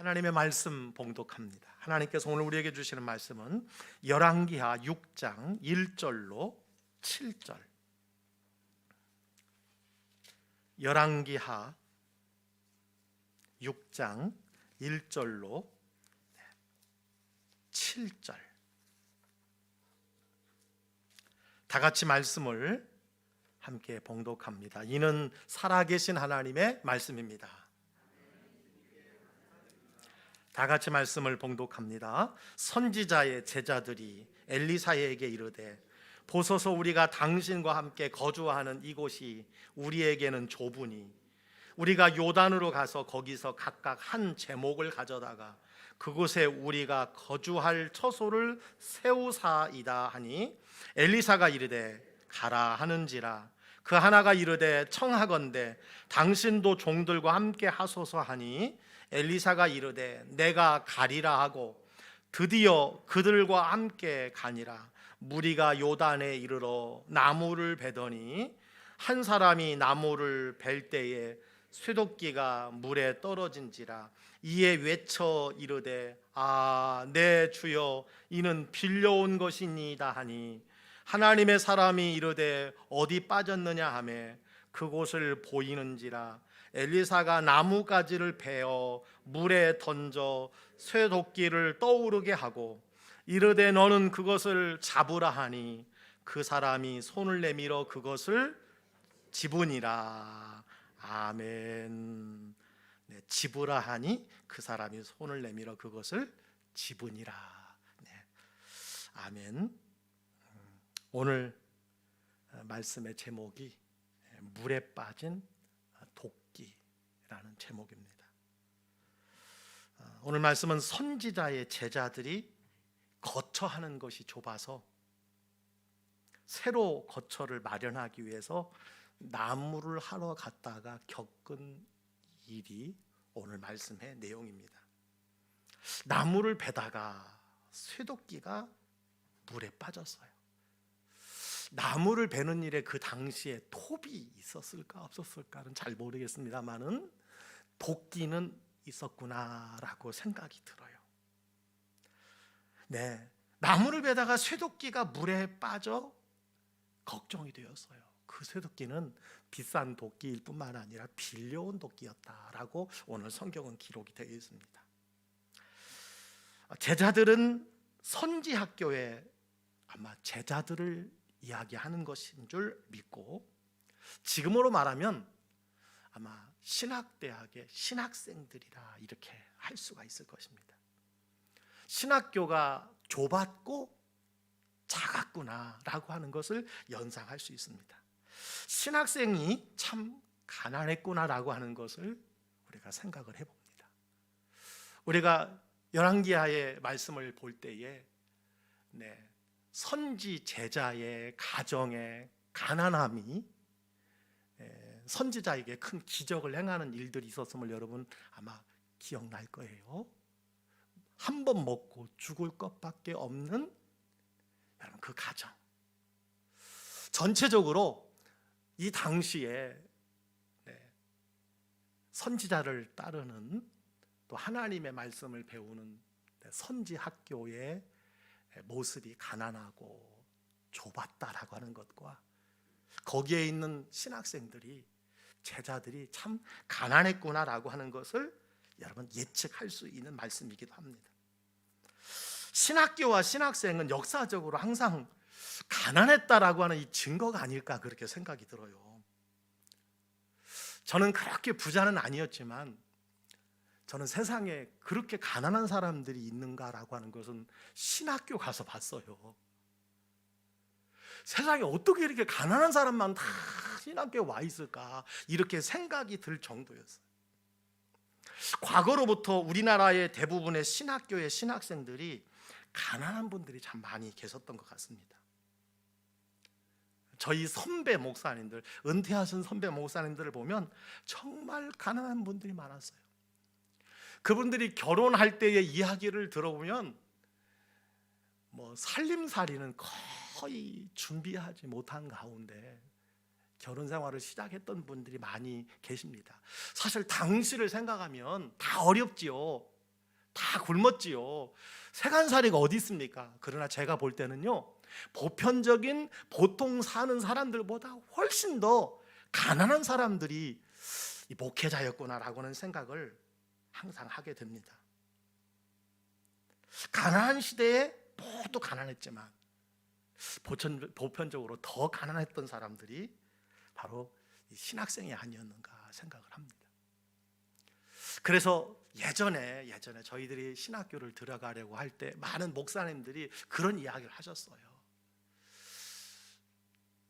하나님의 말씀 봉독합니다. 하나님께서 오늘 우리에게 주시는 말씀은 열왕기하 6장 1절로 7절. 열왕기하 6장 1절로 7절. 다 같이 말씀을 함께 봉독합니다. 이는 살아계신 하나님의 말씀입니다. 다 같이 말씀을 봉독합니다. 선지자의 제자들이 엘리사에게 이르되 보소서, 우리가 당신과 함께 거주하는 이곳이 우리에게는 좁으니 우리가 요단으로 가서 거기서 각각 한 제목을 가져다가 그곳에 우리가 거주할 처소를 세우사이다 하니, 엘리사가 이르되 가라 하는지라. 그 하나가 이르되 청하건대 당신도 종들과 함께 하소서 하니, 엘리사가 이르되 내가 가리라 하고 드디어 그들과 함께 가니라. 무리가 요단에 이르러 나무를 베더니 한 사람이 나무를 벨 때에 쇠도끼가 물에 떨어진지라. 이에 외쳐 이르되 내 주여, 이는 빌려온 것이니이다 하니, 하나님의 사람이 이르되 어디 빠졌느냐 하매 그곳을 보이는지라. 엘리사가 나무가지를 베어 물에 던져 쇠도끼를 떠오르게 하고 이르되 너는 그것을 잡으라 하니, 그 사람이 손을 내밀어 그것을 집으니라. 아멘. 네, 집으라 하니 그 사람이 손을 내밀어 그것을 집으니라. 네, 아멘. 오늘 말씀의 제목이 물에 빠진 도끼라는 제목입니다. 오늘 말씀은 선지자의 제자들이 거처하는 것이 좁아서 새로 거처를 마련하기 위해서 나무를 하러 갔다가 겪은 일이 오늘 말씀의 내용입니다. 나무를 베다가 쇠도끼가 물에 빠졌어요. 나무를 베는 일에 그 당시에 톱이 있었을까 없었을까는 잘 모르겠습니다만은 도끼는 있었구나라고 생각이 들어요. 네, 나무를 베다가 쇠도끼가 물에 빠져 걱정이 되었어요. 그 쇠도끼는 비싼 도끼일 뿐만 아니라 빌려온 도끼였다라고 오늘 성경은 기록이 되어 있습니다. 제자들은 선지학교에 아마 제자들을 이야기하는 것인 줄 믿고, 지금으로 말하면 아마 신학대학의 신학생들이라 이렇게 할 수가 있을 것입니다. 신학교가 좁았고 작았구나라고 하는 것을 연상할 수 있습니다. 신학생이 참 가난했구나라고 하는 것을 우리가 생각을 해봅니다. 우리가 열왕기하의 말씀을 볼 때에 선지 제자의 가정의 가난함이 선지자에게 큰 기적을 행하는 일들이 있었음을 여러분 아마 기억날 거예요. 한 번 먹고 죽을 것밖에 없는 여러분 그 가정, 전체적으로 이 당시에 선지자를 따르는 또 하나님의 말씀을 배우는 선지 학교의 모습이 가난하고 좁았다라고 하는 것과 거기에 있는 신학생들이, 제자들이 참 가난했구나라고 하는 것을 여러분 예측할 수 있는 말씀이기도 합니다. 신학교와 신학생은 역사적으로 항상 가난했다라고 하는 이 증거가 아닐까 그렇게 생각이 들어요. 저는 그렇게 부자는 아니었지만 저는 세상에 그렇게 가난한 사람들이 있는가라고 하는 것은 신학교 가서 봤어요. 세상에 어떻게 이렇게 가난한 사람만 다 신학교에 와 있을까 이렇게 생각이 들 정도였어요. 과거로부터 우리나라의 대부분의 신학교의 신학생들이 가난한 분들이 참 많이 계셨던 것 같습니다. 저희 선배 목사님들, 은퇴하신 선배 목사님들을 보면 정말 가난한 분들이 많았어요. 그분들이 결혼할 때의 이야기를 들어보면 살림살이는 거의 준비하지 못한 가운데 결혼 생활을 시작했던 분들이 많이 계십니다. 사실 당시를 생각하면 다 어렵지요. 다 굶었지요. 세간살이가 어디 있습니까? 그러나 제가 볼 때는요, 보편적인 보통 사는 사람들보다 훨씬 더 가난한 사람들이 이 목회자였구나라고는 생각을 항상 하게 됩니다. 가난한 시대에 모두 가난했지만 보편적으로 더 가난했던 사람들이 바로 이 신학생이 아니었는가 생각을 합니다. 그래서 예전에 저희들이 신학교를 들어가려고 할 때 많은 목사님들이 그런 이야기를 하셨어요.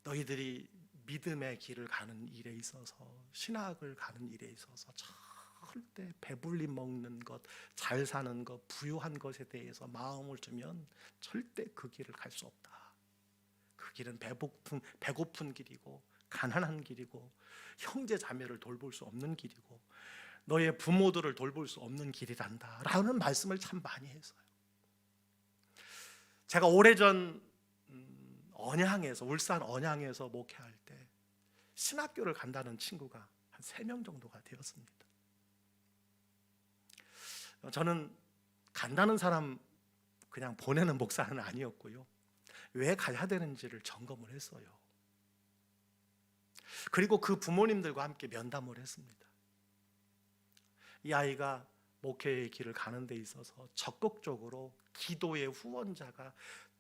너희들이 믿음의 길을 가는 일에 있어서, 신학을 가는 일에 있어서 절대 배불리 먹는 것, 잘 사는 것, 부유한 것에 대해서 마음을 주면 절대 그 길을 갈 수 없다. 그 길은 배고픈 길이고 가난한 길이고 형제 자매를 돌볼 수 없는 길이고 너의 부모들을 돌볼 수 없는 길이란다 라는 말씀을 참 많이 했어요. 제가 오래전 언양에서, 울산 언양에서 목회할 때 신학교를 간다는 친구가 한 3명 정도가 되었습니다. 저는 간다는 사람 그냥 보내는 목사는 아니었고요, 왜 가야 되는지를 점검을 했어요. 그리고 그 부모님들과 함께 면담을 했습니다. 이 아이가 목회의 길을 가는 데 있어서 적극적으로 기도의 후원자가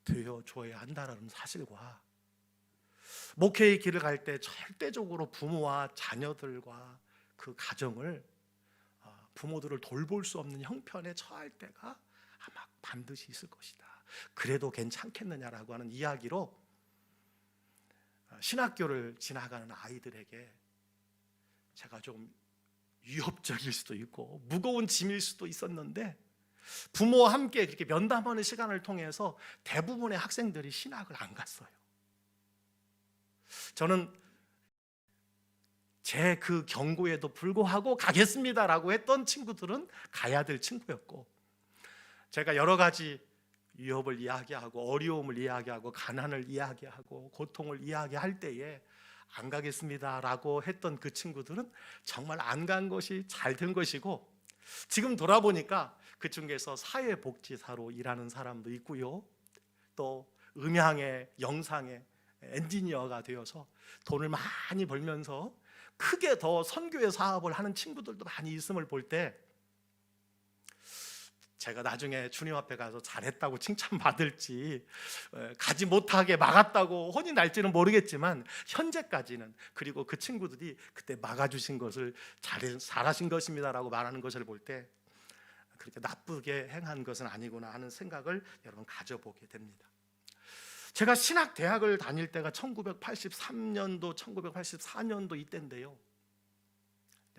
되어줘야 한다는 사실과, 목회의 길을 갈 때 절대적으로 부모와 자녀들과 그 가정을, 부모들을 돌볼 수 없는 형편에 처할 때가 아마 반드시 있을 것이다. 그래도 괜찮겠느냐라고 하는 이야기로 신학교를 지나가는 아이들에게 제가 좀 위협적일 수도 있고 무거운 짐일 수도 있었는데, 부모와 함께 그렇게 면담하는 시간을 통해서 대부분의 학생들이 신학을 안 갔어요. 저는 제 그 경고에도 불구하고 가겠습니다라고 했던 친구들은 가야 될 친구였고, 제가 여러 가지 위협을 이야기하고 어려움을 이야기하고 가난을 이야기하고 고통을 이야기할 때에 안 가겠습니다라고 했던 그 친구들은 정말 안 간 것이 잘 된 것이고, 지금 돌아보니까 그 중에서 사회복지사로 일하는 사람도 있고요, 또 음향의 영상의 엔지니어가 되어서 돈을 많이 벌면서 크게 더 선교의 사업을 하는 친구들도 많이 있음을 볼 때, 제가 나중에 주님 앞에 가서 잘했다고 칭찬받을지 가지 못하게 막았다고 혼이 날지는 모르겠지만, 현재까지는, 그리고 그 친구들이 그때 막아주신 것을 잘하신 것입니다라고 말하는 것을 볼 때 그렇게 나쁘게 행한 것은 아니구나 하는 생각을 여러분 가져보게 됩니다. 제가 신학대학을 다닐 때가 1983년도 1984년도 이때인데요,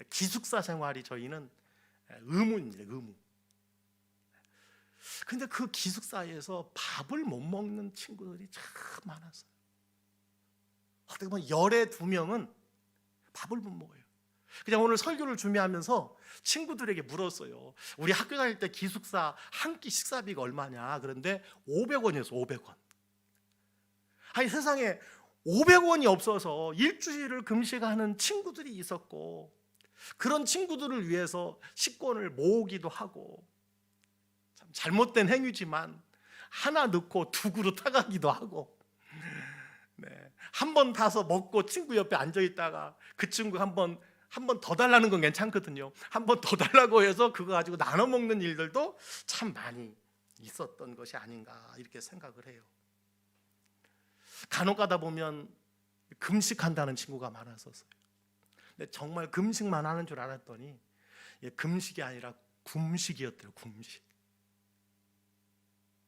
기숙사 생활이 저희는 의무입니다. 의무. 근데 그 기숙사에서 밥을 못 먹는 친구들이 참 많았어요. 어떻게 보면 12명은 밥을 못 먹어요. 그냥 오늘 설교를 준비하면서 친구들에게 물었어요. 우리 학교 다닐 때 기숙사 한 끼 식사비가 얼마냐? 그런데 500원이었어. 500원. 아니, 세상에 500원이 없어서 일주일을 금식하는 친구들이 있었고, 그런 친구들을 위해서 식권을 모으기도 하고, 참 잘못된 행위지만 하나 넣고 두 그릇 타가기도 하고, 한 번 타서 먹고 친구 옆에 앉아 있다가 그 친구 한 번 더 달라는 건 괜찮거든요. 한 번 더 달라고 해서 그거 가지고 나눠 먹는 일들도 참 많이 있었던 것이 아닌가 이렇게 생각을 해요. 간혹 가다 보면 금식한다는 친구가 많았었어요. 근데 정말 금식만 하는 줄 알았더니 금식이 아니라 굶식이었대요. 굶식.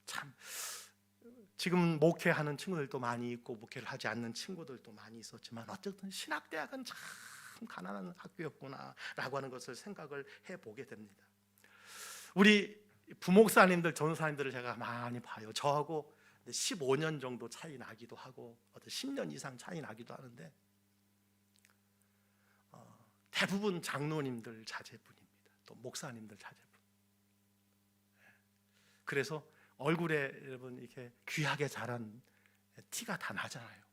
참, 지금 목회하는 친구들도 많이 있고 목회를 하지 않는 친구들도 많이 있었지만, 어쨌든 신학대학은 참 가난한 학교였구나 라고 하는 것을 생각을 해보게 됩니다. 우리 부목사님들, 전도사님들을 제가 많이 봐요. 저하고 15년 정도 차이 나기도 하고 10년 이상 차이 나기도 하는데, 대부분 장로님들 자제분입니다. 또 목사님들 자제분. 그래서 얼굴에 여러분 이렇게 귀하게 자란 티가 다 나잖아요.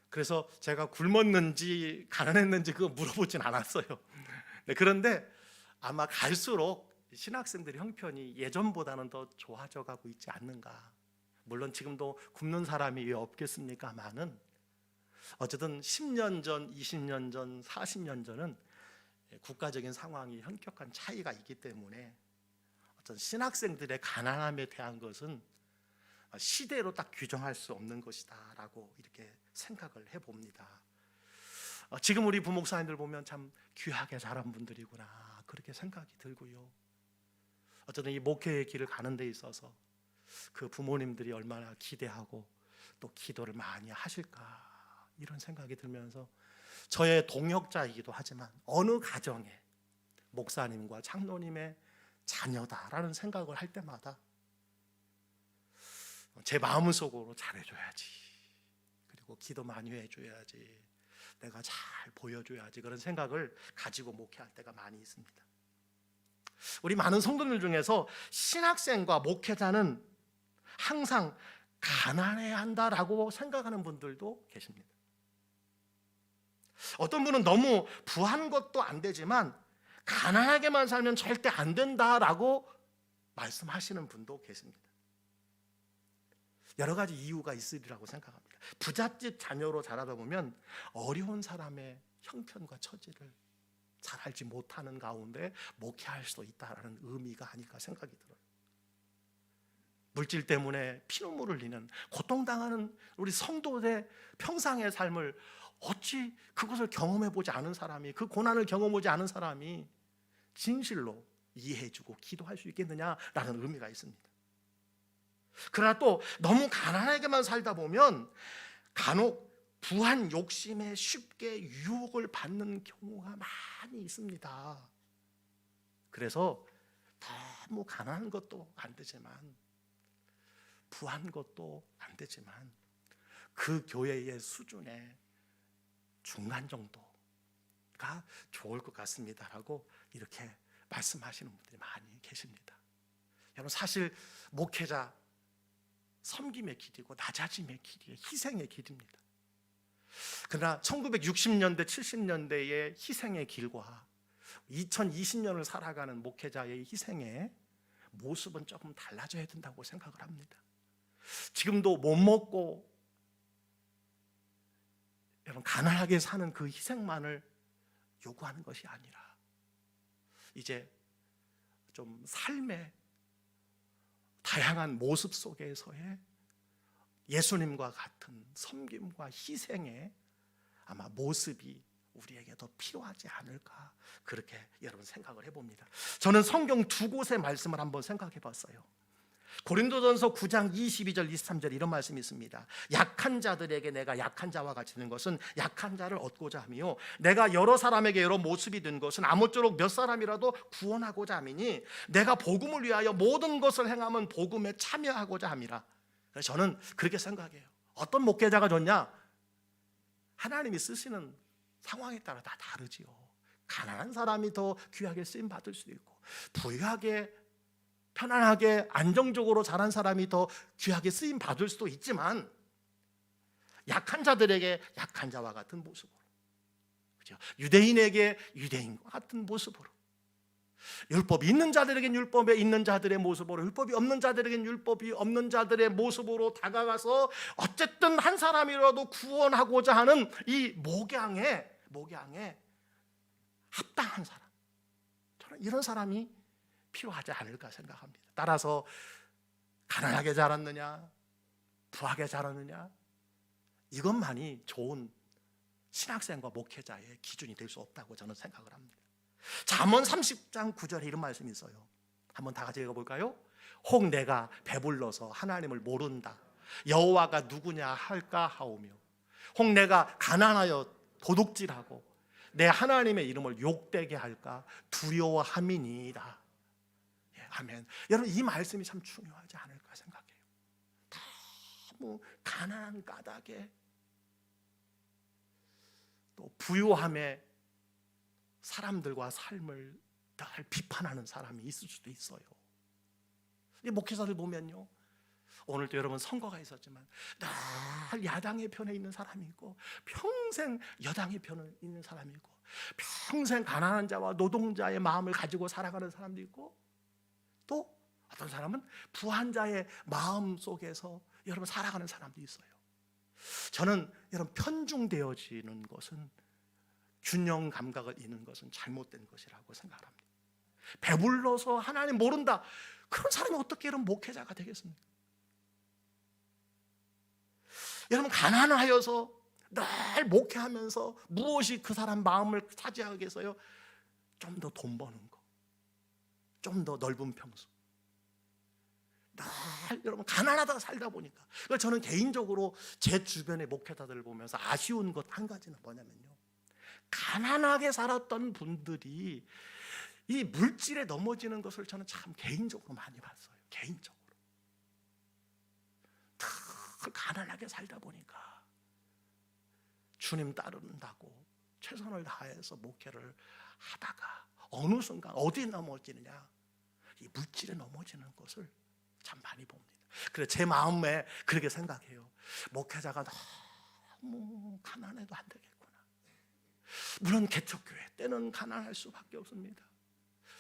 그래서 제가 굶었는지 가난했는지 그거 물어보진 않았어요. 그런데 아마 갈수록 신학생들의 형편이 예전보다는 더 좋아져 가고 있지 않는가. 물론 지금도 굶는 사람이 왜 없겠습니까마는 어쨌든 10년 전, 20년 전, 40년 전은 국가적인 상황이 현격한 차이가 있기 때문에 어떤 신학생들의 가난함에 대한 것은 시대로 딱 규정할 수 없는 것이다라고 이렇게 생각을 해봅니다. 지금 우리 부목사님들 보면 참 귀하게 자란 분들이구나 그렇게 생각이 들고요. 어쨌든 이 목회의 길을 가는 데 있어서 그 부모님들이 얼마나 기대하고 또 기도를 많이 하실까 이런 생각이 들면서 저의 동역자이기도 하지만 어느 가정에 목사님과 장로님의 자녀다라는 생각을 할 때마다 제 마음속으로 잘해줘야지, 그리고 기도 많이 해줘야지, 내가 잘 보여줘야지 그런 생각을 가지고 목회할 때가 많이 있습니다. 우리 많은 성도들 중에서 신학생과 목회자는 항상 가난해야 한다라고 생각하는 분들도 계십니다. 어떤 분은 너무 부한 것도 안 되지만 가난하게만 살면 절대 안 된다라고 말씀하시는 분도 계십니다. 여러 가지 이유가 있으리라고 생각합니다. 부잣집 자녀로 자라다 보면 어려운 사람의 형편과 처지를 잘 알지 못하는 가운데 목회할 수도 있다라는 의미가 아닐까 생각이 들어요. 물질 때문에 피눈물을 흘리는 고통당하는 우리 성도의 평상의 삶을 어찌 그것을 경험해보지 않은 사람이, 그 고난을 경험하지 않은 사람이 진실로 이해해주고 기도할 수 있겠느냐라는 의미가 있습니다. 그러나 또 너무 가난하게만 살다 보면 간혹 부한 욕심에 쉽게 유혹을 받는 경우가 많이 있습니다. 그래서 너무 가난한 것도 안 되지만 부한 것도 안 되지만 그 교회의 수준의 중간 정도가 좋을 것 같습니다라고 이렇게 말씀하시는 분들이 많이 계십니다. 여러분, 사실 목회자 섬김의 길이고 낮아짐의 길이에요. 희생의 길입니다. 그러나 1960년대 70년대의 희생의 길과 2020년을 살아가는 목회자의 희생의 모습은 조금 달라져야 된다고 생각을 합니다. 지금도 못 먹고 여러분 가난하게 사는 그 희생만을 요구하는 것이 아니라 이제 좀 삶의 다양한 모습 속에서의 예수님과 같은 섬김과 희생의 아마 모습이 우리에게 더 필요하지 않을까 그렇게 여러분 생각을 해봅니다. 저는 성경 두 곳의 말씀을 한번 생각해 봤어요. 고린도전서 9장 22절 23절 이런 말씀이 있습니다. 약한 자들에게 내가 약한 자와 같이 된 것은 약한 자를 얻고자 함이요 내가 여러 사람에게 여러 모습이 된 것은 아무쪼록 몇 사람이라도 구원하고자 함이니 내가 복음을 위하여 모든 것을 행하면 복음에 참여하고자 함이라. 그래서 저는 그렇게 생각해요. 어떤 목회자가 좋냐? 하나님이 쓰시는 상황에 따라 다 다르지요. 가난한 사람이 더 귀하게 쓰임 받을 수도 있고 부유하게 편안하게 안정적으로 자란 사람이 더 귀하게 쓰임 받을 수도 있지만 약한 자들에게 약한 자와 같은 모습으로, 그렇죠? 유대인에게 유대인과 같은 모습으로, 율법이 있는 자들에겐 율법에 있는 자들의 모습으로, 율법이 없는 자들에겐 율법이 없는 자들의 모습으로 다가가서 어쨌든 한 사람이라도 구원하고자 하는 이 목양에 합당한 사람, 저는 이런 사람이 필요하지 않을까 생각합니다. 따라서 가난하게 자랐느냐 부하게 자랐느냐 이것만이 좋은 신학생과 목회자의 기준이 될 수 없다고 저는 생각을 합니다. 잠언 30장 9절에 이런 말씀이 있어요. 한번 다 같이 읽어볼까요? 혹 내가 배불러서 하나님을 모른다 여호와가 누구냐 할까 하오며 혹 내가 가난하여 도둑질하고 내 하나님의 이름을 욕되게 할까 두려워함이니이다. 아멘. 여러분, 이 말씀이 참 중요하지 않을까 생각해요. 너무 가난한 까닭에 또 부유함에 사람들과 삶을 늘 비판하는 사람이 있을 수도 있어요. 이 목회자들 보면요, 오늘도 여러분 선거가 있었지만 늘 야당의 편에 있는 사람이 있고 평생 여당의 편에 있는 사람이 있고 평생 가난한 자와 노동자의 마음을 가지고 살아가는 사람도 있고 또 어떤 사람은 부한자의 마음 속에서 여러분 살아가는 사람도 있어요. 저는 여러분 편중되어지는 것은, 균형 감각을 잃는 것은 잘못된 것이라고 생각합니다. 배불러서 하나님 모른다, 그런 사람이 어떻게 여러분 목회자가 되겠습니까? 여러분 가난하여서 늘 목회하면서 무엇이 그 사람 마음을 차지하겠어요? 좀 더 돈 버는 거, 좀 더 넓은 평수. 늘 여러분 가난하다가 살다 보니까, 그래서 저는 개인적으로 제 주변의 목회자들을 보면서 아쉬운 것 한 가지는 뭐냐면요, 가난하게 살았던 분들이 이 물질에 넘어지는 것을 저는 참 개인적으로 많이 봤어요. 개인적으로 늘 가난하게 살다 보니까 주님 따른다고 최선을 다해서 목회를 하다가 어느 순간 어디에 넘어지느냐, 이 물질에 넘어지는 것을 참 많이 봅니다. 그래서 제 마음에 그렇게 생각해요. 목회자가 너무 가난해도 안 되겠구나. 물론 개척교회 때는 가난할 수밖에 없습니다.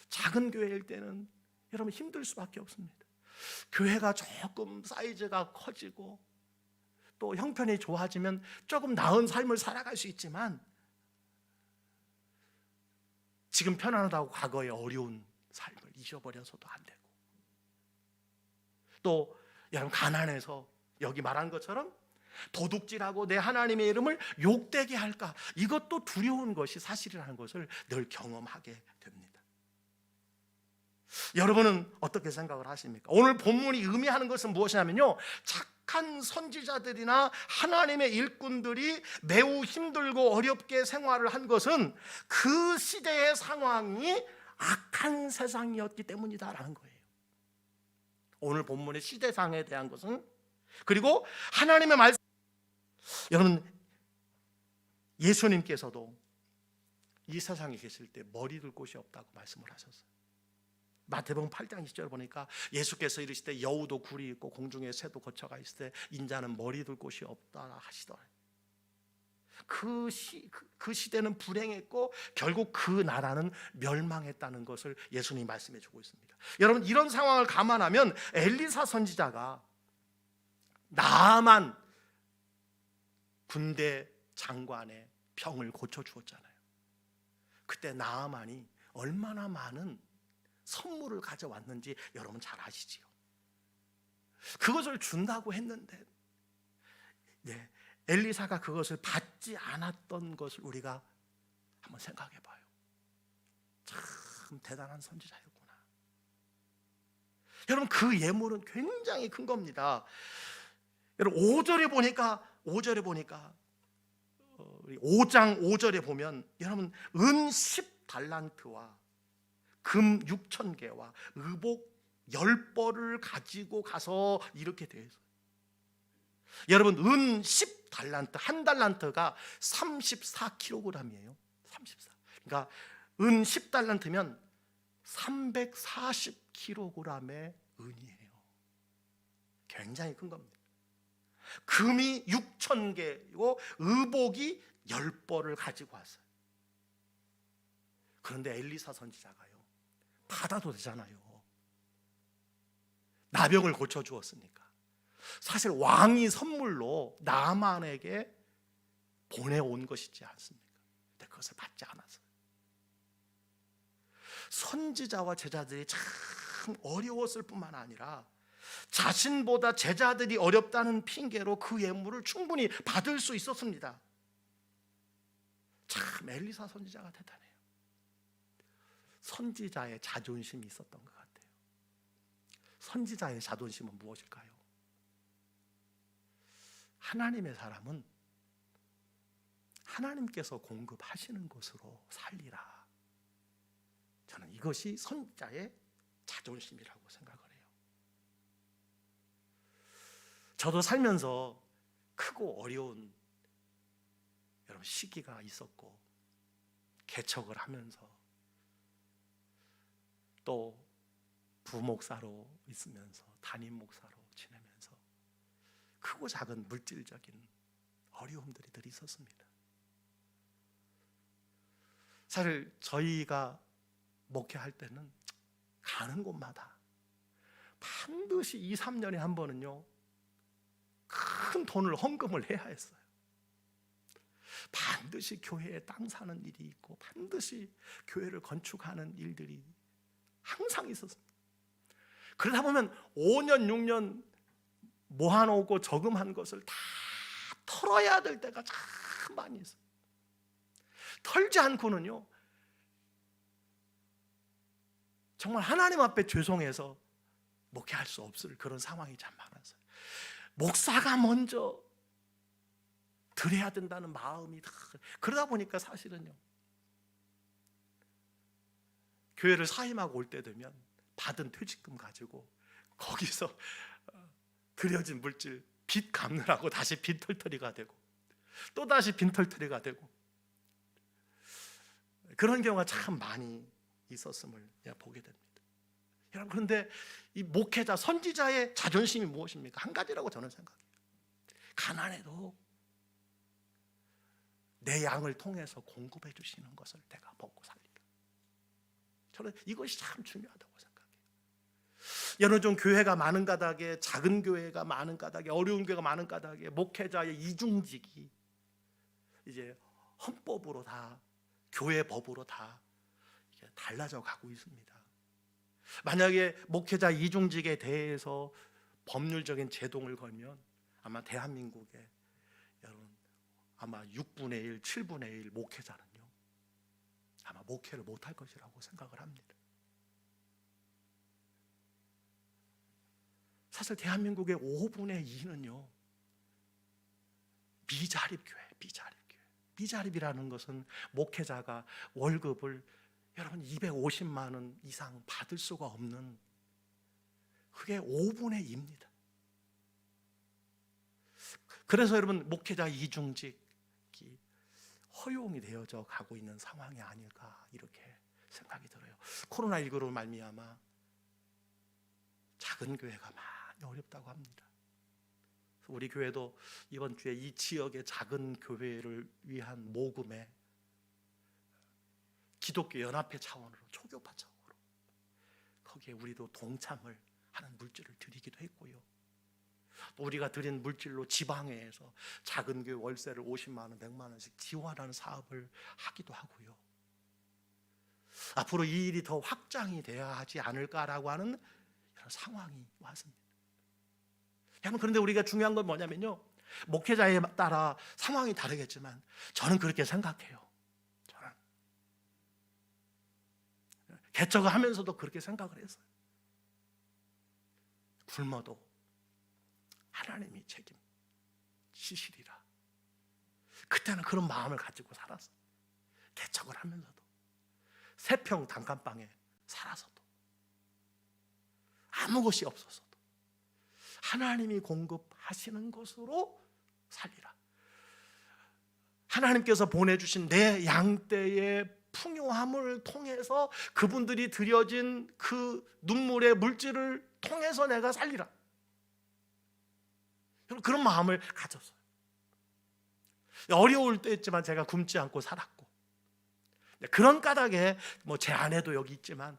작은 교회일 때는 여러분 힘들 수밖에 없습니다. 교회가 조금 사이즈가 커지고 또 형편이 좋아지면 조금 나은 삶을 살아갈 수 있지만, 지금 편안하다고 과거의 어려운 삶을 잊어버려서도 안 되고, 또 여러분 가난해서 여기 말한 것처럼 도둑질하고 내 하나님의 이름을 욕되게 할까, 이것도 두려운 것이 사실이라는 것을 늘 경험하게 됩니다. 여러분은 어떻게 생각을 하십니까? 오늘 본문이 의미하는 것은 무엇이냐면요, 착한 선지자들이나 하나님의 일꾼들이 매우 힘들고 어렵게 생활을 한 것은 그 시대의 상황이 악한 세상이었기 때문이다라는 거예요. 오늘 본문의 시대상에 대한 것은, 그리고 하나님의 말씀, 여러분 예수님께서도 이 세상에 계실 때 머리 둘 곳이 없다고 말씀을 하셨어요. 마태복음 8장 20절 보니까 예수께서 이르시되 여우도 굴이 있고 공중에 새도 거처가 있을 때 인자는 머리 둘 곳이 없다 하시더라. 그 시대는 불행했고 결국 그 나라는 멸망했다는 것을 예수님이 말씀해 주고 있습니다. 여러분 이런 상황을 감안하면 엘리사 선지자가 나아만 군대 장관의 병을 고쳐주었잖아요. 그때 나아만이 얼마나 많은 선물을 가져왔는지 여러분 잘 아시지요. 그것을 준다고 했는데 엘리사가 그것을 받지 않았던 것을 우리가 한번 생각해 봐요. 참 대단한 선지자였구나. 여러분 그 예물은 굉장히 큰 겁니다. 여러분 5절에 보니까 5장 5절에 보면 여러분 은 10달란트와 금 6,000개와 의복 10벌을 가지고 가서 이렇게 되어 있어요. 여러분 은 10달란트, 한 달란트가 34kg이에요. 34. 그러니까 은 10달란트면 340kg의 은이에요. 굉장히 큰 겁니다. 금이 6,000개고 의복이 10벌을 가지고 왔어요. 그런데 엘리사 선지자가요, 받아도 되잖아요. 나병을 고쳐주었으니까. 사실 왕이 선물로 나만에게 보내온 것이지 않습니까? 근데 그것을 받지 않았어요. 선지자와 제자들이 참 어려웠을 뿐만 아니라 자신보다 제자들이 어렵다는 핑계로 그 예물을 충분히 받을 수 있었습니다. 참 엘리사 선지자가 대단해요. 선지자의 자존심이 있었던 것 같아요. 선지자의 자존심은 무엇일까요? 하나님의 사람은 하나님께서 공급하시는 것으로 살리라. 저는 이것이 선지자의 자존심이라고 생각을 해요. 저도 살면서 크고 어려운 여러분 시기가 있었고, 개척을 하면서 또 부목사로 있으면서 담임 목사로 지내면서 크고 작은 물질적인 어려움들이 늘 있었습니다. 사실 저희가 목회할 때는 가는 곳마다 반드시 2, 3년에 한 번은요 큰 돈을 헌금을 해야 했어요. 반드시 교회에 땅 사는 일이 있고 반드시 교회를 건축하는 일들이 항상 있었습니다. 그러다 보면 5년, 6년 모아놓고 저금한 것을 다 털어야 될 때가 참 많이 있어요. 털지 않고는요 정말 하나님 앞에 죄송해서 목회할 수 없을 그런 상황이 참 많았어요. 목사가 먼저 드려야 된다는 마음이 그러다 보니까 사실은요 교회를 사임하고 올 때 되면 받은 퇴직금 가지고 거기서 들여진 물질 빚 갚느라고 다시 빈털터리가 되고 또 다시 빈털터리가 되고 그런 경우가 참 많이 있었음을 보게 됩니다. 여러분, 그런데 이 목회자, 선지자의 자존심이 무엇입니까? 한 가지라고 저는 생각해요. 가난해도 내 양을 통해서 공급해 주시는 것을 내가 먹고 살리라. 저는 이것이 참 중요하다고 생각해요. 여러 좀 교회가 많은 가닥에, 작은 교회가 많은 가닥에, 어려운 교회가 많은 가닥에 목회자의 이중직이 이제 헌법으로 다, 교회 법으로 다 이게 달라져 가고 있습니다. 만약에 목회자 이중직에 대해서 법률적인 제동을 걸면 아마 대한민국에 여러분 아마 6분의 1, 7분의 1 목회자는요 아마 목회를 못할 것이라고 생각을 합니다. 사실 대한민국의 5분의 2는요 미자립교회, 미자립교회. 미자립이라는 것은 목회자가 월급을 여러분 250만 원 이상 받을 수가 없는 그게 5분의 2입니다. 그래서 여러분 목회자 이중직이 허용이 되어져 가고 있는 상황이 아닐까 이렇게 생각이 들어요. 코로나19로 말미암아 작은 교회가 많이 어렵다고 합니다. 우리 교회도 이번 주에 이 지역의 작은 교회를 위한 모금에 기독교 연합회 차원으로, 초교파 차원으로 거기에 우리도 동참을 하는 물질을 드리기도 했고요. 또 우리가 드린 물질로 지방회에서 작은 교회 월세를 50만 원, 100만 원씩 지원하는 사업을 하기도 하고요. 앞으로 이 일이 더 확장이 돼야 하지 않을까라고 하는 이런 상황이 왔습니다. 여러분, 그런데 우리가 중요한 건 뭐냐면요, 목회자에 따라 상황이 다르겠지만 저는 그렇게 생각해요. 개척을 하면서도 그렇게 생각을 했어요. 굶어도 하나님이 책임지시리라. 그때는 그런 마음을 가지고 살았어요. 개척을 하면서도, 세평 단칸방에 살아서도, 아무 것이 없어서도 하나님이 공급하시는 것으로 살리라. 하나님께서 보내주신 내 양떼의 풍요함을 통해서 그분들이 드려진 그 눈물의 물질을 통해서 내가 살리라. 그런 마음을 가졌어요. 어려울 때였지만 제가 굶지 않고 살았고, 그런 까닭에 제 아내도 여기 있지만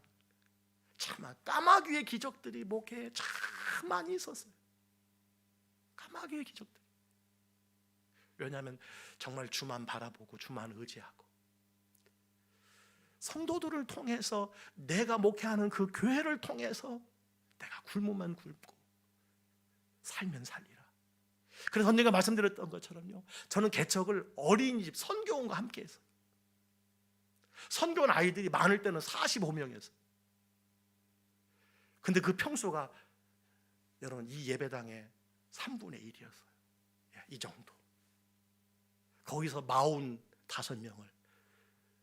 참 까마귀의 기적들이 목회에 참 많이 있었어요. 까마귀의 기적들. 왜냐하면 정말 주만 바라보고 주만 의지하고 성도들을 통해서, 내가 목회하는 그 교회를 통해서 내가 굶으면 굶고 살면 살리라. 그래서 언니가 말씀드렸던 것처럼요, 저는 개척을 어린이집 선교원과 함께 했어요. 선교원 아이들이 많을 때는 45명이었어요. 근데 그 평수가 여러분 이 예배당의 3분의 1이었어요. 이 정도. 거기서 45명을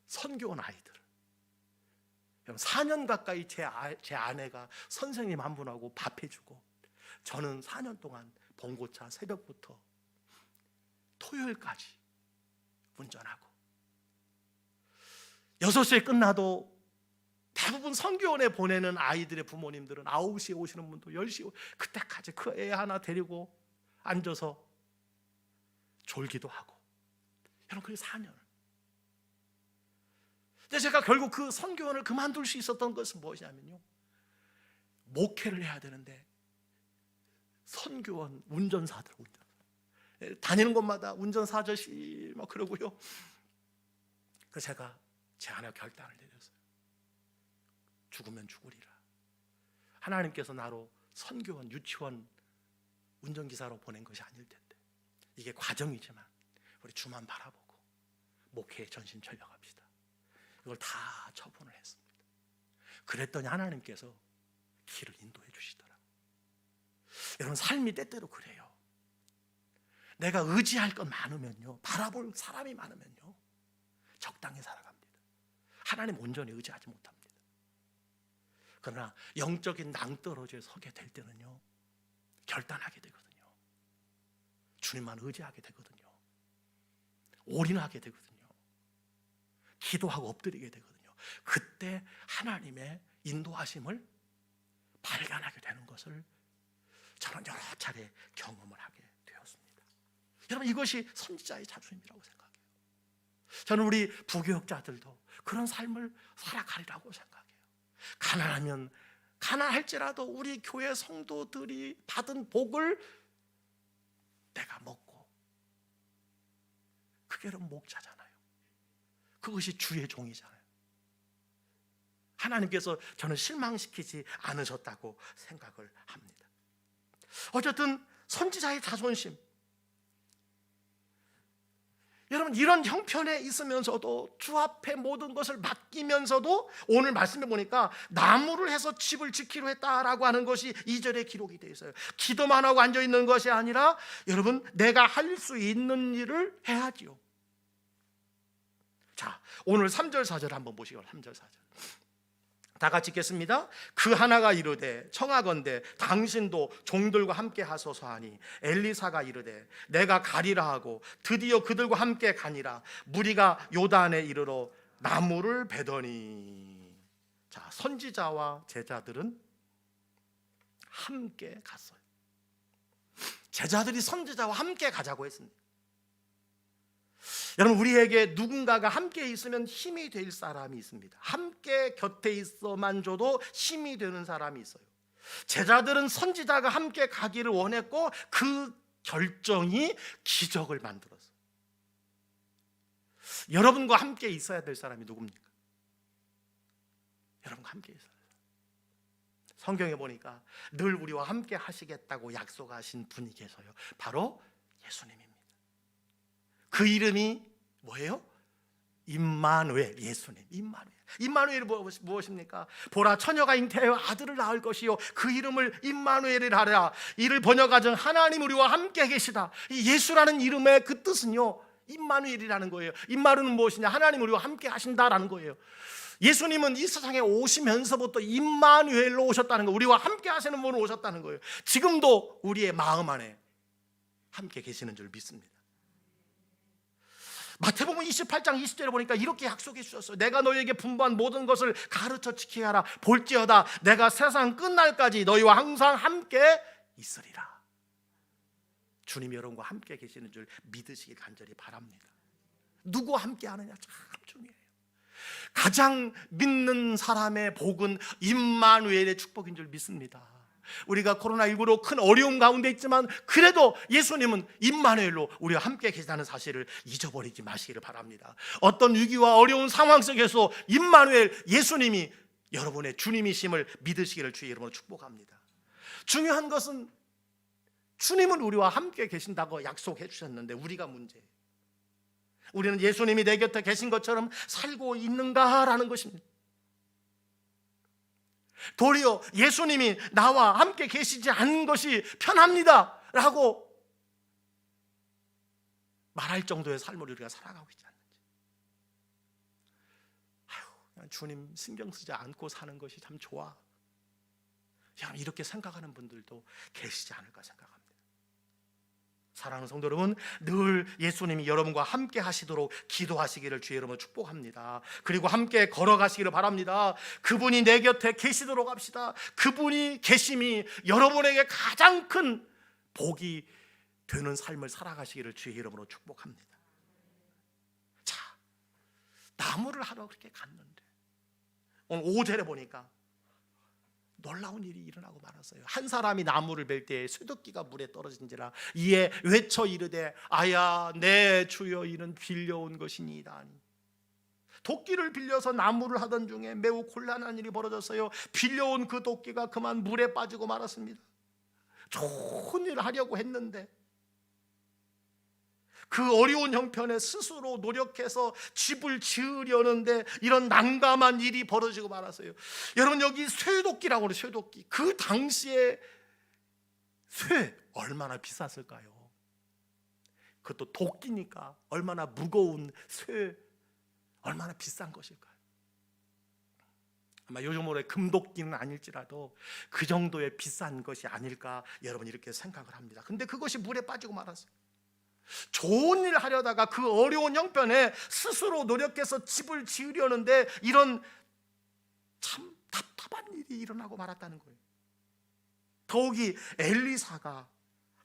선교원 아이들을 4년 가까이 제 아내가 선생님 한 분하고 밥 해주고, 저는 4년 동안 봉고차 새벽부터 토요일까지 운전하고, 6시에 끝나도 대부분 선교원에 보내는 아이들의 부모님들은 9시에 오시는 분도 10시에 그때까지 그 애 하나 데리고 앉아서 졸기도 하고, 여러분 그게 4년을. 근데 제가 결국 그 선교원을 그만둘 수 있었던 것은 무엇이냐면요, 목회를 해야 되는데 선교원 운전사들, 다니는 곳마다 운전사 아저씨 막 그러고요. 그래서 제가 제 안에 결단을 내렸어요. 죽으면 죽으리라. 하나님께서 나로 선교원, 유치원 운전기사로 보낸 것이 아닐 텐데, 이게 과정이지만 우리 주만 바라보고 목회에 전심전력합시다. 이걸 다 처분을 했습니다. 그랬더니 하나님께서 길을 인도해 주시더라고요. 여러분, 삶이 때때로 그래요. 내가 의지할 것 많으면요, 바라볼 사람이 많으면요, 적당히 살아갑니다. 하나님 온전히 의지하지 못합니다. 그러나 영적인 낭떠러지에 서게 될 때는요, 결단하게 되거든요. 주님만 의지하게 되거든요. 올인하게 되거든요. 기도하고 엎드리게 되거든요. 그때 하나님의 인도하심을 발견하게 되는 것을 저는 여러 차례 경험을 하게 되었습니다. 여러분, 이것이 선지자의 자존심이라고 생각해요. 저는 우리 부교역자들도 그런 삶을 살아가리라고 생각해요. 가난하면 가난할지라도 우리 교회 성도들이 받은 복을 내가 먹고, 그게 여러분 목자잖아요. 그것이 주의 종이잖아요. 하나님께서 저는 실망시키지 않으셨다고 생각을 합니다. 어쨌든 선지자의 자존심, 여러분, 이런 형편에 있으면서도 주 앞에 모든 것을 맡기면서도 오늘 말씀해 보니까 나무를 해서 집을 지키려 했다라고 하는 것이 2절에 기록이 되어 있어요. 기도만 하고 앉아있는 것이 아니라 여러분, 내가 할 수 있는 일을 해야지요. 자, 오늘 3절 4절 한번 보시고, 3절 4절 다 같이 읽겠습니다. 그 하나가 이르되 청하건대 당신도 종들과 함께 하소서 하니 엘리사가 이르되 내가 가리라 하고 드디어 그들과 함께 가니라. 무리가 요단에 이르러 나무를 베더니. 자, 선지자와 제자들은 함께 갔어요. 제자들이 선지자와 함께 가자고 했습니다. 여러분, 우리에게 누군가가 함께 있으면 힘이 될 사람이 있습니다. 함께 곁에 있어만 줘도 힘이 되는 사람이 있어요. 제자들은 선지자가 함께 가기를 원했고 그 결정이 기적을 만들었어요. 여러분과 함께 있어야 될 사람이 누굽니까? 여러분과 함께 있어야 돼요. 성경에 보니까 늘 우리와 함께 하시겠다고 약속하신 분이 계세요. 바로 예수님입니다. 그 이름이 뭐예요? 임마누엘, 예수님. 임마누엘이 무엇입니까? 보라, 처녀가 잉태하여 아들을 낳을 것이요 그 이름을 임마누엘이라 하라. 이를 번역하정 하나님 우리와 함께 계시다. 이 예수라는 이름의 그 뜻은요, 임마누엘이라는 거예요. 임마누엘은 무엇이냐? 하나님 우리와 함께 하신다라는 거예요. 예수님은 이 세상에 오시면서부터 임마누엘로 오셨다는 거예요. 우리와 함께 하시는 분으로 오셨다는 거예요. 지금도 우리의 마음 안에 함께 계시는 줄 믿습니다. 마태복음 28장 20절에 보니까 이렇게 약속해 주셨어요. 내가 너희에게 분부한 모든 것을 가르쳐 지키게 하라. 볼지어다 내가 세상 끝날까지 너희와 항상 함께 있으리라. 주님이 여러분과 함께 계시는 줄 믿으시기 간절히 바랍니다. 누구와 함께 하느냐 참 중요해요. 가장 믿는 사람의 복은 임마누엘의 축복인 줄 믿습니다. 우리가 코로나19로 큰 어려움 가운데 있지만 그래도 예수님은 임마누엘로 우리와 함께 계시다는 사실을 잊어버리지 마시기를 바랍니다. 어떤 위기와 어려운 상황 속에서 임마누엘 예수님이 여러분의 주님이심을 믿으시기를 주의 이름으로 축복합니다. 중요한 것은 주님은 우리와 함께 계신다고 약속해 주셨는데 우리가 문제예요. 우리는 예수님이 내 곁에 계신 것처럼 살고 있는가라는 것입니다. 도리어 예수님이 나와 함께 계시지 않은 것이 편합니다 라고 말할 정도의 삶을 우리가 살아가고 있지 않는지. 그냥 주님 신경 쓰지 않고 사는 것이 참 좋아, 이렇게 생각하는 분들도 계시지 않을까 생각합니다. 사랑하는 성도 여러분, 늘 예수님이 여러분과 함께 하시도록 기도하시기를 주의 이름으로 축복합니다. 그리고 함께 걸어가시기를 바랍니다. 그분이 내 곁에 계시도록 합시다. 그분이 계심이 여러분에게 가장 큰 복이 되는 삶을 살아가시기를 주의 이름으로 축복합니다. 자, 나무를 하러 그렇게 갔는데 오늘 5절에 보니까 놀라운 일이 일어나고 말았어요. 한 사람이 나무를 벨 때에 쇠도끼가 물에 떨어진지라 이에 외쳐 이르되 아야 내 주여 이는 빌려온 것이니이다. 도끼를 빌려서 나무를 하던 중에 매우 곤란한 일이 벌어졌어요. 빌려온 그 도끼가 그만 물에 빠지고 말았습니다. 좋은 일을 하려고 했는데 그 어려운 형편에 스스로 노력해서 집을 지으려는데 이런 난감한 일이 벌어지고 말았어요. 여러분, 여기 쇠도끼라고 그래요. 쇠도끼. 그 당시에 쇠 얼마나 비쌌을까요? 그것도 도끼니까 얼마나 무거운 쇠, 얼마나 비싼 것일까요? 아마 요즘으로의 금도끼는 아닐지라도 그 정도의 비싼 것이 아닐까 여러분 이렇게 생각을 합니다. 근데 그것이 물에 빠지고 말았어요. 좋은 일을 하려다가 그 어려운 형편에 스스로 노력해서 집을 지으려는데 이런 참 답답한 일이 일어나고 말았다는 거예요. 더욱이 엘리사가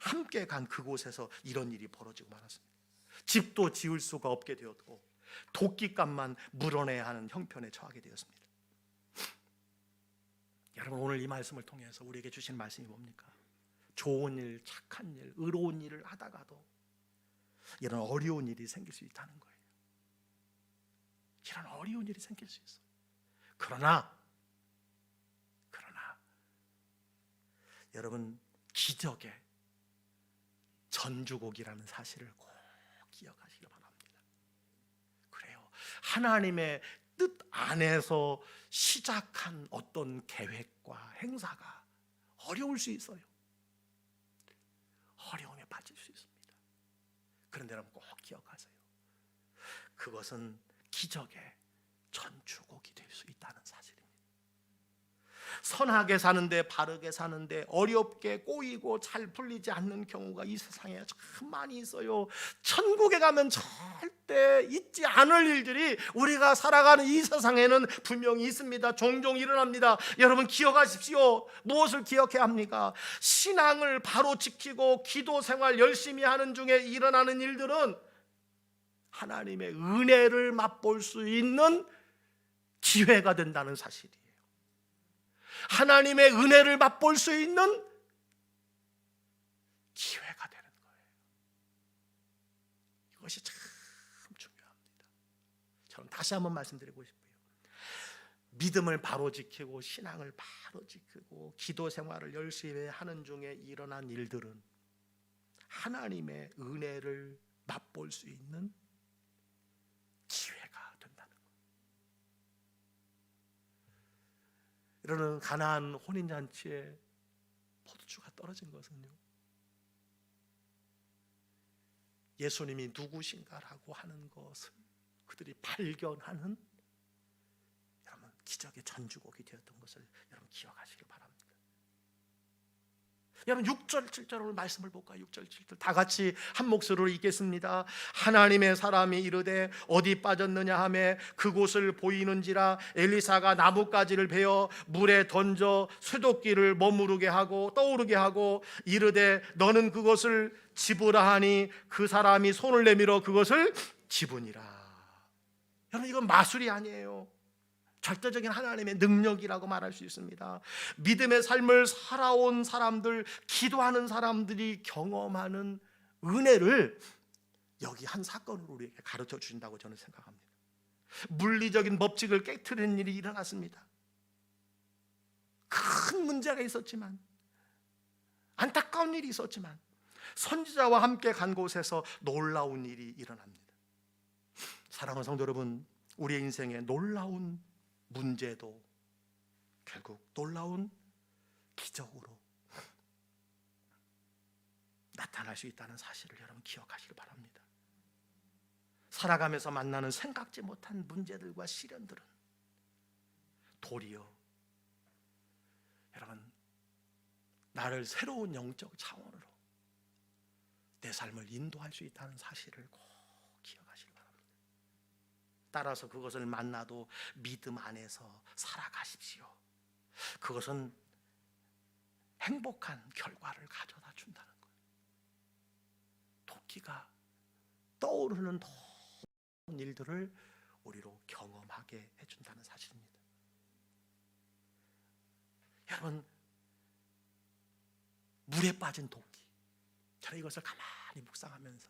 함께 간 그곳에서 이런 일이 벌어지고 말았습니다. 집도 지을 수가 없게 되었고 도끼값만 물어내야 하는 형편에 처하게 되었습니다. 여러분, 오늘 이 말씀을 통해서 우리에게 주신 말씀이 뭡니까? 좋은 일, 착한 일, 의로운 일을 하다가도 이런 어려운 일이 생길 수 있다는 거예요. 이런 어려운 일이 생길 수 있어요. 그러나 여러분, 기적의 전주곡이라는 사실을 꼭 기억하시기 바랍니다. 그래요. 하나님의 뜻 안에서 시작한 어떤 계획과 행사가 어려울 수 있어요. 어려움에 빠질 수 있습니다. 그런데 여러분 꼭 기억하세요. 그것은 기적의 전주곡이 될 수 있다는 사실입니다. 선하게 사는데, 바르게 사는데 어렵게 꼬이고 잘 풀리지 않는 경우가 이 세상에 참 많이 있어요. 천국에 가면 절대 있지 않을 일들이 우리가 살아가는 이 세상에는 분명히 있습니다. 종종 일어납니다. 여러분 기억하십시오. 무엇을 기억해야 합니까? 신앙을 바로 지키고 기도 생활 열심히 하는 중에 일어나는 일들은 하나님의 은혜를 맛볼 수 있는 기회가 된다는 사실이에요. 하나님의 은혜를 맛볼 수 있는 기회가 되는 거예요. 이것이 참 중요합니다. 저는 다시 한번 말씀드리고 싶어요. 믿음을 바로 지키고 신앙을 바로 지키고 기도 생활을 열심히 하는 중에 일어난 일들은 하나님의 은혜를 맛볼 수 있는 기회가 된다는 거예요. 이러는 가나안 혼인잔치에 포도주가 떨어진 것은요, 예수님이 누구신가라고 하는 것을 그들이 발견하는 여러분 기적의 전주곡이 되었던 것을 여러분 기억하시길 바랍니다. 여러분 6절 7절을 말씀을 볼까요? 6절 7절 다 같이 한 목소리로 읽겠습니다. 하나님의 사람이 이르되 어디 빠졌느냐 하매 그곳을 보이는지라 엘리사가 나뭇가지를 베어 물에 던져 쇠도끼를 머무르게 하고 떠오르게 하고 이르되 너는 그것을 집으라 하니 그 사람이 손을 내밀어 그것을 집으니라. 여러분 이건 마술이 아니에요. 절대적인 하나님의 능력이라고 말할 수 있습니다. 믿음의 삶을 살아온 사람들, 기도하는 사람들이 경험하는 은혜를 여기 한 사건으로 우리에게 가르쳐 주신다고 저는 생각합니다. 물리적인 법칙을 깨트리는 일이 일어났습니다. 큰 문제가 있었지만, 안타까운 일이 있었지만 선지자와 함께 간 곳에서 놀라운 일이 일어납니다. 사랑하는 성도 여러분, 우리의 인생에 놀라운 문제도 결국 놀라운 기적으로 나타날 수 있다는 사실을 여러분 기억하시기 바랍니다. 살아가면서 만나는 생각지 못한 문제들과 시련들은 도리어 여러분 나를 새로운 영적 차원으로 내 삶을 인도할 수 있다는 사실을 꼭 기억하시기 바랍니다. 따라서 그것을 만나도 믿음 안에서 살아가십시오. 그것은 행복한 결과를 가져다 준다는 거예요. 도끼가 떠오르는 모든 일들을 우리로 경험하게 해준다는 사실입니다. 여러분, 물에 빠진 도끼. 저는 이것을 가만히 묵상하면서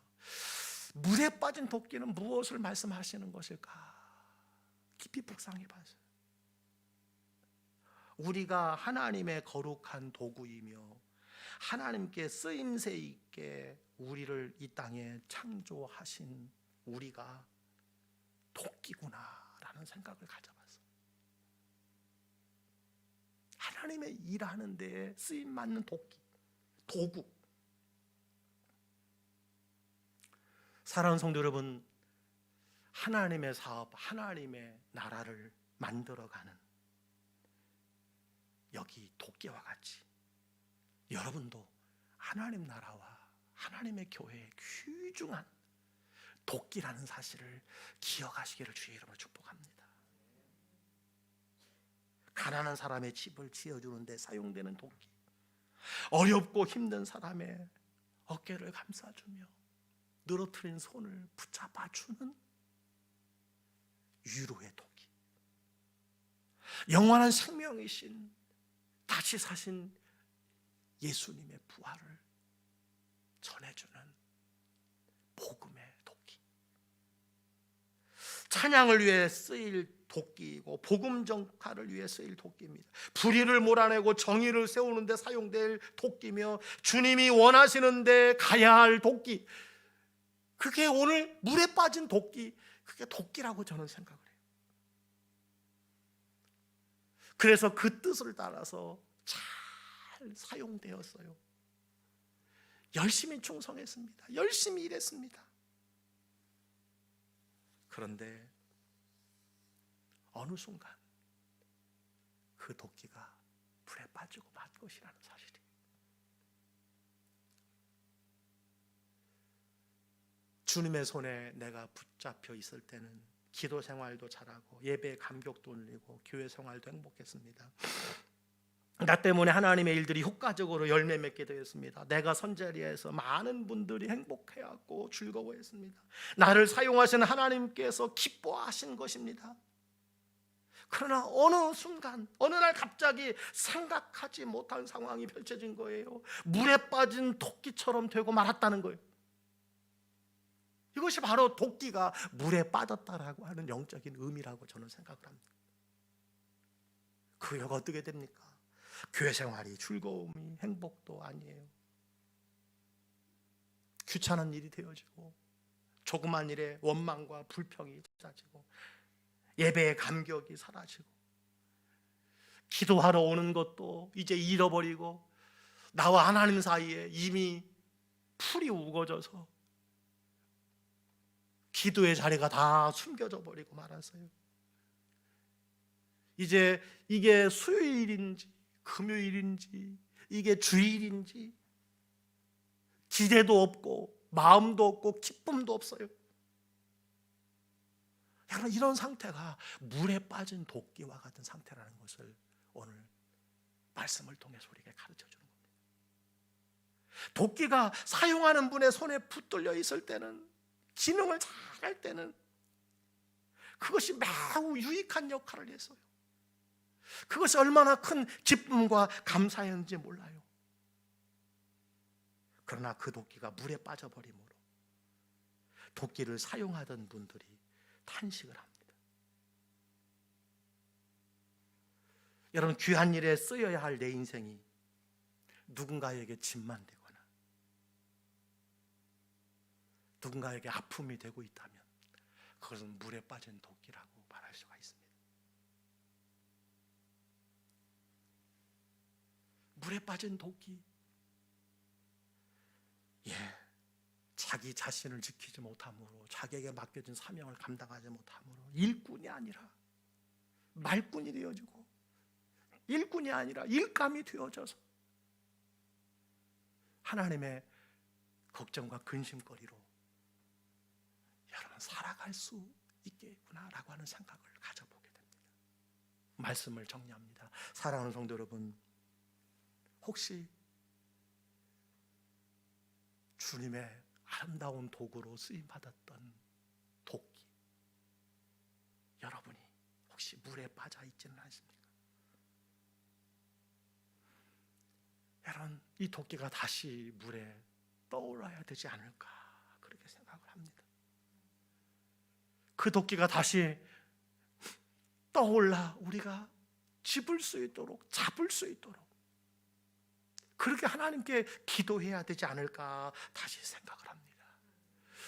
물에 빠진 도끼는 무엇을 말씀하시는 것일까 깊이 묵상해 봤어요. 우리가 하나님의 거룩한 도구이며 하나님께 쓰임새 있게 우리를 이 땅에 창조하신 우리가 도끼구나라는 생각을 가져봤어요. 하나님의 일하는 데에 쓰임 맞는 도끼, 도구. 사랑하는 성도 여러분, 하나님의 사업, 하나님의 나라를 만들어가는 여기 도끼와 같이 여러분도 하나님 나라와 하나님의 교회의 귀중한 도끼라는 사실을 기억하시기를 주의 이름으로 축복합니다. 가난한 사람의 집을 지어주는 데 사용되는 도끼, 어렵고 힘든 사람의 어깨를 감싸주며 늘어뜨린 손을 붙잡아주는 위로의 도끼, 영원한 생명이신 다시 사신 예수님의 부활을 전해주는 복음의 도끼, 찬양을 위해 쓰일 도끼이고 복음 전파를 위해 쓰일 도끼입니다. 불의를 몰아내고 정의를 세우는 데 사용될 도끼며 주님이 원하시는 데 가야 할 도끼, 그게 오늘 물에 빠진 도끼, 그게 도끼라고 저는 생각을 해요. 그래서 그 뜻을 따라서 잘 사용되었어요. 열심히 충성했습니다. 열심히 일했습니다. 그런데 어느 순간 그 도끼가 불에 빠지고 만 것이라는 사실이, 주님의 손에 내가 붙잡혀 있을 때는 기도 생활도 잘하고 예배에 감격도 올리고 교회 생활도 행복했습니다. 나 때문에 하나님의 일들이 효과적으로 열매 맺게 되었습니다. 내가 선자리에서 많은 분들이 행복해하고 즐거워했습니다. 나를 사용하시는 하나님께서 기뻐하신 것입니다. 그러나 어느 순간, 어느 날 갑자기 생각하지 못한 상황이 펼쳐진 거예요. 물에 빠진 도끼처럼 되고 말았다는 거예요. 이것이 바로 도끼가 물에 빠졌다라고 하는 영적인 의미라고 저는 생각을 합니다. 그 결과 어떻게 됩니까? 교회 생활이 즐거움이 행복도 아니에요. 귀찮은 일이 되어지고 조그만 일에 원망과 불평이 찾아지고 예배의 감격이 사라지고 기도하러 오는 것도 이제 잃어버리고 나와 하나님 사이에 이미 풀이 우거져서 기도의 자리가 다 숨겨져 버리고 말았어요. 이제 이게 수요일인지 금요일인지 이게 주일인지 기대도 없고 마음도 없고 기쁨도 없어요. 여러분, 이런 상태가 물에 빠진 도끼와 같은 상태라는 것을 오늘 말씀을 통해서 우리에게 가르쳐 주는 겁니다. 도끼가 사용하는 분의 손에 붙들려 있을 때는, 기능을 잘 할 때는 그것이 매우 유익한 역할을 했어요. 그것이 얼마나 큰 기쁨과 감사였는지 몰라요. 그러나 그 도끼가 물에 빠져버림으로 도끼를 사용하던 분들이 탄식을 합니다. 여러분, 귀한 일에 쓰여야 할 내 인생이 누군가에게 짐만 되거나 누군가에게 아픔이 되고 있다면 그것은 물에 빠진 도끼라고 말할 수가 있습니다. 물에 빠진 도끼. 자기 자신을 지키지 못함으로, 자기에게 맡겨진 사명을 감당하지 못함으로 일꾼이 아니라 말꾼이 되어지고, 일꾼이 아니라 일감이 되어져서 하나님의 걱정과 근심거리로 여러분 살아갈 수 있겠구나라고 하는 생각을 가져보게 됩니다. 말씀을 정리합니다. 사랑하는 성도 여러분, 혹시 주님의 아름다운 도구로 쓰임받았던 도끼, 여러분이 혹시 물에 빠져 있지는 않습니까? 나는 이 도끼가 다시 물에 떠올라야 되지 않을까 그렇게 생각을 합니다. 그 도끼가 다시 떠올라 우리가 집을 수 있도록, 잡을 수 있도록 그렇게 하나님께 기도해야 되지 않을까 다시 생각을 합니다.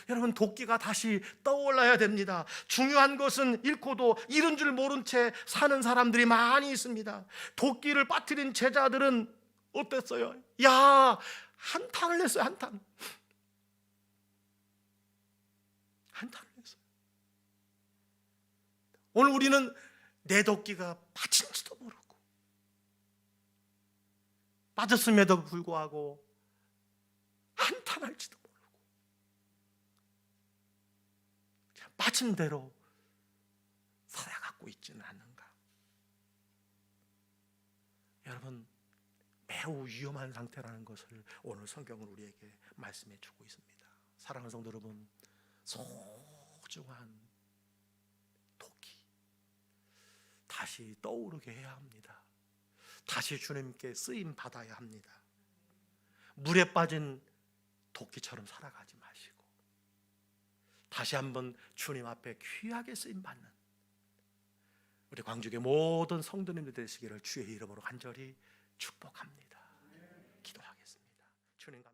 여러분, 도끼가 다시 떠올라야 됩니다. 중요한 것은 잃고도 잃은 줄 모른 채 사는 사람들이 많이 있습니다. 도끼를 빠뜨린 제자들은 어땠어요? 야, 한탄을 했어요. 한탄을 했어요. 오늘 우리는 내 도끼가 빠진지도 모르고 빠졌음에도 불구하고 한탄할지도 모르고 그냥 빠진 대로 살아가고 있지는 않는가. 여러분, 매우 위험한 상태라는 것을 오늘 성경은 우리에게 말씀해 주고 있습니다. 사랑하는 성도 여러분, 소중한 도끼 다시 떠오르게 해야 합니다. 다시 주님께 쓰임 받아야 합니다. 물에 빠진 도끼처럼 살아가지 마시고 다시 한번 주님 앞에 귀하게 쓰임 받는 우리 광주의 모든 성도님들 되시기를 주의 이름으로 간절히 축복합니다. 기도하겠습니다. 주님